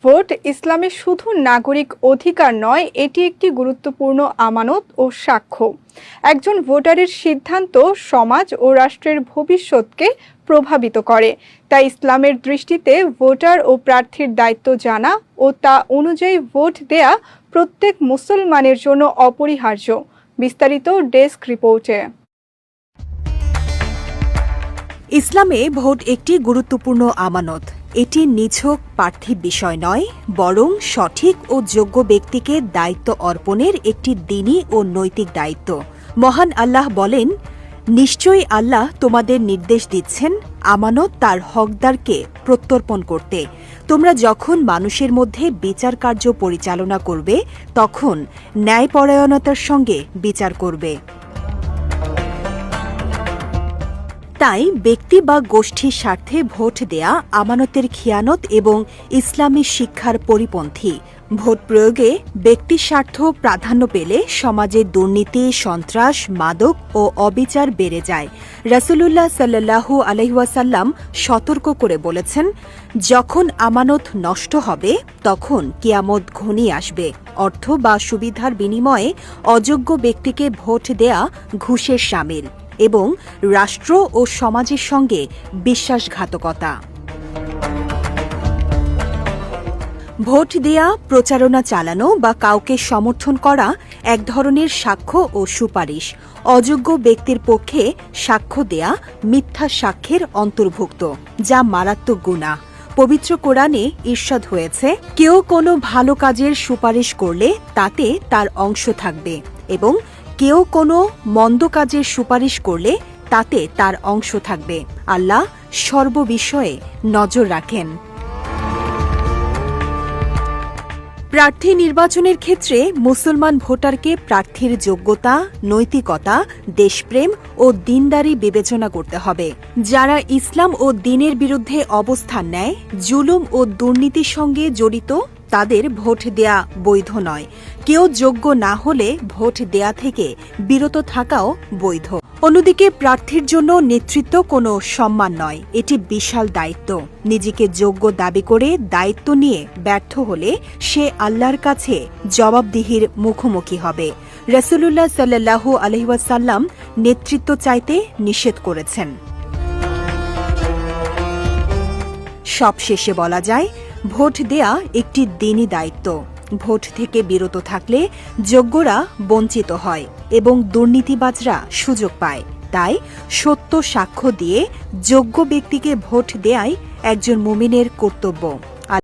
Vote ইসলামে শুধু নাগরিক অধিকার নয়, এটি একটি গুরুত্বপূর্ণ আমানত ও সাক্ষ্য। একজন ভোটারের সিদ্ধান্ত সমাজ ও রাষ্ট্রের ভবিষ্যৎকে প্রভাবিত করে। তাই ইসলামের দৃষ্টিতে ভোটার ও প্রার্থীর দায়িত্ব জানা ও তা অনুযায়ী ভোট দেয়া প্রত্যেক মুসলমানের জন্য অপরিহার্য। বিস্তারিত ডেস্ক রিপোর্টে। ইসলামে ভোট একটি গুরুত্বপূর্ণ আমানত। এটি নিছক পার্থিব বিষয় নয়, বরং সঠিক ও যোগ্য ব্যক্তিকে দায়িত্ব অর্পণের একটি দ্বীনি ও নৈতিক দায়িত্ব। মহান আল্লাহ বলেন, নিশ্চয়ই আল্লাহ তোমাদের নির্দেশ দিচ্ছেন আমানত তার হকদারকে প্রত্যর্পণ করতে। তোমরা যখন মানুষের মধ্যে বিচার কার্য পরিচালনা করবে, তখন ন্যায়পরায়ণতার সঙ্গে বিচার করবে। তাই ব্যক্তি বা গোষ্ঠীর স্বার্থে ভোট দেয়া আমানতের খিয়ানত এবং ইসলামী শিক্ষার পরিপন্থী। ভোট প্রয়োগে ব্যক্তির স্বার্থ প্রাধান্য পেলে সমাজে দুর্নীতি, সন্ত্রাস, মাদক ও অবিচার বেড়ে যায়। রাসূলুল্লাহ সাল্লাল্লাহু আলাইহি ওয়াসাল্লাম সতর্ক করে বলেছেন, যখন আমানত নষ্ট হবে তখন কিয়ামত ঘনিয়ে আসবে। অর্থ বা সুবিধার বিনিময়ে অযোগ্য ব্যক্তিকে ভোট দেয়া ঘুষের শামিল এবং রাষ্ট্র ও সমাজের সঙ্গে বিশ্বাসঘাতকতা। ভোট দেয়া, প্রচারণা চালানো বা কাউকে সমর্থন করা এক ধরনের সাক্ষ্য ও সুপারিশ। অযোগ্য ব্যক্তির পক্ষে সাক্ষ্য দেয়া মিথ্যা সাক্ষ্যের অন্তর্ভুক্ত, যা মারাত্মক গুনাহ। পবিত্র কোরআনে ইরশাদ হয়েছে, কেউ কোনো ভালো কাজের সুপারিশ করলে তাতে তার অংশ থাকবে এবং কেউ কোনো মন্দ কাজের সুপারিশ করলে তাতে তার অংশ থাকবে। আল্লাহ সর্ববিষয়ে নজর রাখেন। প্রার্থী নির্বাচনের ক্ষেত্রে মুসলমান ভোটারকে প্রার্থীর যোগ্যতা, নৈতিকতা, দেশপ্রেম ও দিনদারি বিবেচনা করতে হবে। যারা ইসলাম ও দ্বীনের বিরুদ্ধে অবস্থান নেয়, জুলুম ও দুর্নীতির সঙ্গে জড়িত, তাদের ভোট দেয়া বৈধ নয়। কেউ যোগ্য না হলে ভোট দেয়া থেকে বিরত থাকাও বৈধ। অন্যদিকে প্রার্থীর জন্য নেতৃত্ব কোনো সম্মান নয়, এটি বিশাল দায়িত্ব। নিজেকে যোগ্য দাবি করে দায়িত্ব নিয়ে ব্যর্থ হলে সে আল্লাহর কাছে জবাবদিহির মুখোমুখি হবে। রাসূলুল্লাহ সাল্লাল্লাহু আলাইহি ওয়াসাল্লাম নেতৃত্ব চাইতে নিষেধ করেছেন। সবশেষে বলা যায়, ভোট দেয়া একটি দ্বীনি দায়িত্ব। ভোট থেকে বিরত থাকলে যোগ্যরা বঞ্চিত হয় এবং দুর্নীতিবাজরা সুযোগ পায়। তাই সত্য সাক্ষ্য দিয়ে যোগ্য ব্যক্তিকে ভোট দেয়াই একজন মুমিনের কর্তব্য।